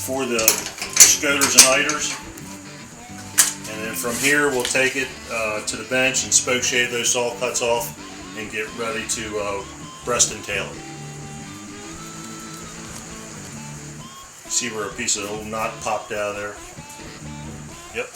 for the Scoters and Eiders. And then from here we'll take it to the bench and spoke shave those saw cuts off and get ready to breast and tail it. See where a piece of old knot popped out of there? Yep.